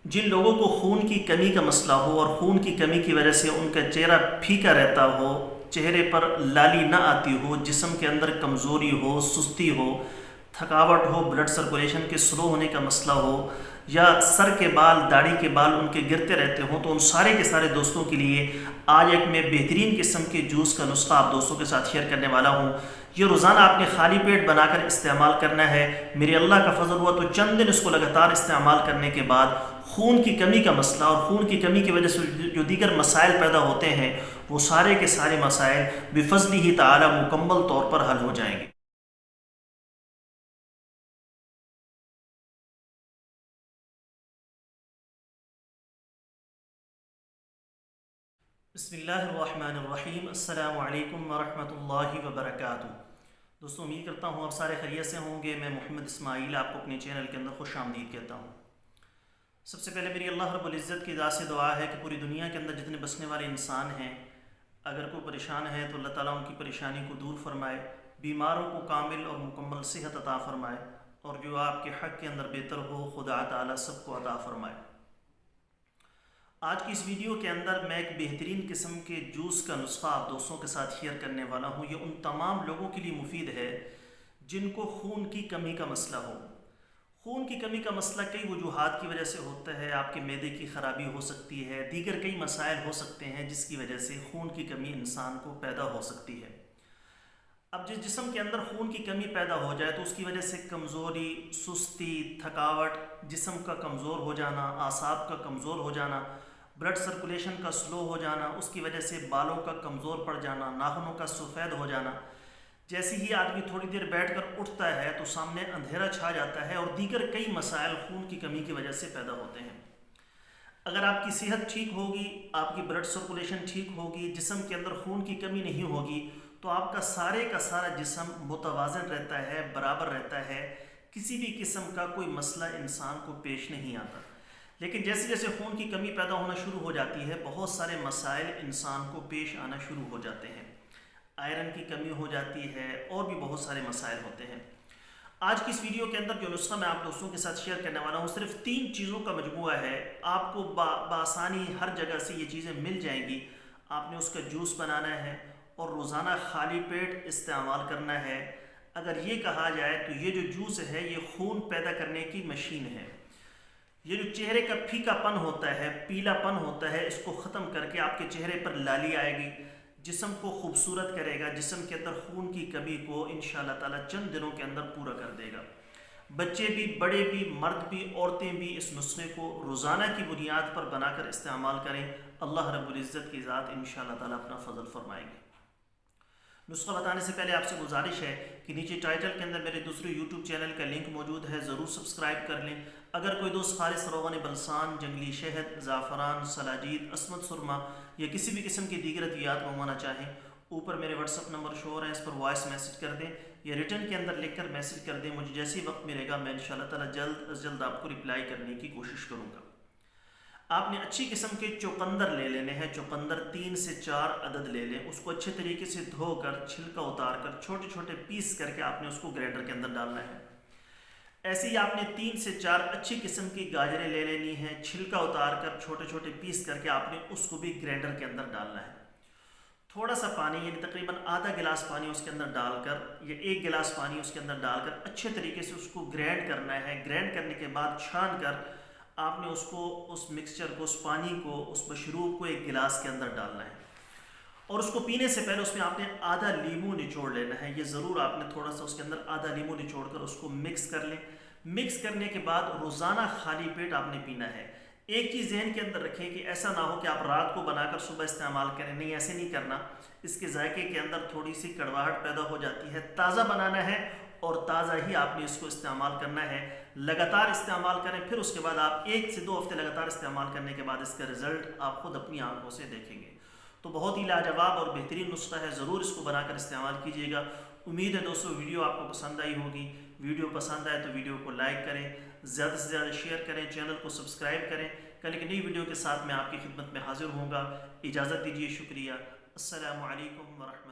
جن لوگوں کو خون کی کمی کا مسئلہ ہو اور خون کی کمی کی وجہ سے ان کا چہرہ پھیکا رہتا ہو، چہرے پر لالی نہ آتی ہو، جسم کے اندر کمزوری ہو، سستی ہو، تھکاوٹ ہو، بلڈ سرکولیشن کے سلو ہونے کا مسئلہ ہو، یا سر کے بال، داڑھی کے بال ان کے گرتے رہتے ہوں، تو ان سارے کے سارے دوستوں کے لیے آج ایک میں بہترین قسم کے جوس کا نسخہ آپ دوستوں کے ساتھ شیئر کرنے والا ہوں۔ یہ روزانہ آپ نے خالی پیٹ بنا کر استعمال کرنا ہے۔ میرے اللہ کا فضل ہوا تو چند دن اس کو لگاتار استعمال کرنے کے بعد خون کی کمی کا مسئلہ اور خون کی کمی کی وجہ سے جو دیگر مسائل پیدا ہوتے ہیں، وہ سارے کے سارے مسائل بفضلہ تعالی مکمل طور پر حل ہو جائیں گے۔ بسم اللہ الرحمن الرحیم۔ السلام علیکم ورحمۃ اللہ وبرکاتہ۔ دوستوں، امید کرتا ہوں آپ سارے خیریت سے ہوں گے۔ میں محمد اسماعیل آپ کو اپنے چینل کے اندر خوش آمدید کہتا ہوں۔ سب سے پہلے میری اللہ رب العزت کی ذات سے دعا ہے کہ پوری دنیا کے اندر جتنے بسنے والے انسان ہیں، اگر کوئی پریشان ہے تو اللہ تعالیٰ ان کی پریشانی کو دور فرمائے، بیماروں کو کامل اور مکمل صحت عطا فرمائے، اور جو آپ کے حق کے اندر بہتر ہو خدا تعالیٰ سب کو عطا فرمائے۔ آج کی اس ویڈیو کے اندر میں ایک بہترین قسم کے جوس کا نسخہ آپ دوستوں کے ساتھ شیئر کرنے والا ہوں۔ یہ ان تمام لوگوں کے لیے مفید ہے جن کو خون کی کمی کا مسئلہ ہو۔ خون کی کمی کا مسئلہ کئی وجوہات کی وجہ سے ہوتا ہے۔ آپ کے معدے کی خرابی ہو سکتی ہے، دیگر کئی مسائل ہو سکتے ہیں جس کی وجہ سے خون کی کمی انسان کو پیدا ہو سکتی ہے۔ اب جس جسم کے اندر خون کی کمی پیدا ہو جائے تو اس کی وجہ سے کمزوری، سستی، تھکاوٹ، جسم کا کمزور ہو جانا، اعصاب کا کمزور ہو جانا، بلڈ سرکولیشن کا سلو ہو جانا، اس کی وجہ سے بالوں کا کمزور پڑ جانا، ناخنوں کا سفید ہو جانا، جیسے ہی آدمی تھوڑی دیر بیٹھ کر اٹھتا ہے تو سامنے اندھیرا چھا جاتا ہے، اور دیگر کئی مسائل خون کی کمی کی وجہ سے پیدا ہوتے ہیں۔ اگر آپ کی صحت ٹھیک ہوگی، آپ کی بلڈ سرکولیشن ٹھیک ہوگی، جسم کے اندر خون کی کمی نہیں ہوگی، تو آپ کا سارے کا سارا جسم متوازن رہتا ہے، برابر رہتا ہے، کسی بھی قسم کا کوئی مسئلہ انسان کو پیش نہیں آتا۔ لیکن جیسے جیسے خون کی کمی پیدا ہونا شروع ہو جاتی ہے، بہت سارے مسائل انسان کو پیش آنا شروع ہو جاتے ہیں۔ آئرن کی کمی ہو جاتی ہے، اور بھی بہت سارے مسائل ہوتے ہیں۔ آج کی اس ویڈیو کے اندر جو نسخہ میں آپ دوستوں کے ساتھ شیئر کرنے والا ہوں، صرف 3 چیزوں کا مجموعہ ہے۔ آپ کو بآسانی ہر جگہ سے یہ چیزیں مل جائیں گی۔ آپ نے اس کا جوس بنانا ہے اور روزانہ خالی پیٹ استعمال کرنا ہے۔ اگر یہ کہا جائے تو یہ جو جوس ہے یہ خون پیدا کرنے کی مشین ہے۔ یہ جو چہرے کا پھیکا پن ہوتا ہے، پیلا پن ہوتا ہے، اس کو ختم کر کے آپ کے چہرے پر لالی آئے گی، جسم کو خوبصورت کرے گا، جسم کے اندر خون کی کمی کو انشاءاللہ تعالی چند دنوں کے اندر پورا کر دے گا۔ بچے بھی، بڑے بھی، مرد بھی، عورتیں بھی اس نسخے کو روزانہ کی بنیاد پر بنا کر استعمال کریں۔ اللہ رب العزت کی ذات انشاءاللہ تعالی اپنا فضل فرمائے گی۔ نسخہ بتانے سے پہلے آپ سے گزارش ہے کہ نیچے ٹائٹل کے اندر میرے دوسرے یوٹیوب چینل کا لنک موجود ہے، ضرور سبسکرائب کر لیں۔ اگر کوئی دوست خالص روغن بلسان، جنگلی شہد، زعفران، سلاجید، عصمت سرما یا کسی بھی قسم کی دیگر ادویات منگوانا چاہیں، اوپر میرے واٹس ایپ نمبر شو ہو رہے ہیں، اس پر وائس میسج کر دیں یا ریٹرن کے اندر لکھ کر میسج کر دیں۔ مجھے جیسے ہی وقت ملے گا میں انشاءاللہ تعالی جلد از جلد آپ کو رپلائی کرنے کی کوشش کروں گا۔ آپ نے اچھی قسم کے چوقندر لے لینے ہیں۔ چوقندر 3 سے 4 عدد لے لیں، اس کو اچھے طریقے سے دھو کر، چھلکا اتار کر، چھوٹے چھوٹے پیس کر کے آپ نے اس کو گرینڈر کے اندر ڈالنا ہے۔ ایسے ہی آپ نے 3 سے 4 اچھی قسم کی گاجریں لے لینی ہیں، چھلکا اتار کر، چھوٹے چھوٹے پیس کر کے آپ نے اس کو بھی گرینڈر کے اندر ڈالنا ہے۔ تھوڑا سا پانی، یعنی تقریباً آدھا گلاس پانی اس کے اندر ڈال کر یا 1 گلاس پانی اس کے اندر ڈال کر اچھے طریقے سے اس کو گرینڈ کرنا ہے۔ گرینڈ کرنے کے بعد چھان کر آپ نے اس کو، اس مکسچر کو، اس پانی کو، اس مشروب کو 1 گلاس کے اندر ڈالنا ہے، اور اس کو پینے سے پہلے اس میں آپ نے آدھا لیمو نچوڑ لینا ہے۔ یہ ضرور آپ نے تھوڑا سا اس کے اندر آدھا لیمو نچوڑ کر اس کو مکس کر لیں۔ مکس کرنے کے بعد روزانہ خالی پیٹ آپ نے پینا ہے۔ ایک چیز ذہن کے اندر رکھیں کہ ایسا نہ ہو کہ آپ رات کو بنا کر صبح استعمال کریں، نہیں، ایسے نہیں کرنا۔ اس کے ذائقے کے اندر تھوڑی سی کڑواہٹ پیدا ہو جاتی ہے۔ تازہ بنانا ہے اور تازہ ہی آپ نے اس کو استعمال کرنا ہے۔ لگاتار استعمال کریں، پھر اس کے بعد آپ 1 سے 2 ہفتے لگاتار استعمال کرنے کے بعد اس کا رزلٹ آپ خود اپنی آنکھوں سے دیکھیں گے۔ تو بہت ہی لاجواب اور بہترین نسخہ ہے، ضرور اس کو بنا کر استعمال کیجیے گا۔ امید ہے دوستو ویڈیو آپ کو پسند آئی ہوگی۔ ویڈیو پسند آئے تو ویڈیو کو لائک کریں، زیادہ سے زیادہ شیئر کریں، چینل کو سبسکرائب کریں۔ کل ایک نئی ویڈیو کے ساتھ میں آپ کی خدمت میں حاضر ہوں گا۔ اجازت دیجیے، شکریہ۔ السلام علیکم ورحمۃ اللہ۔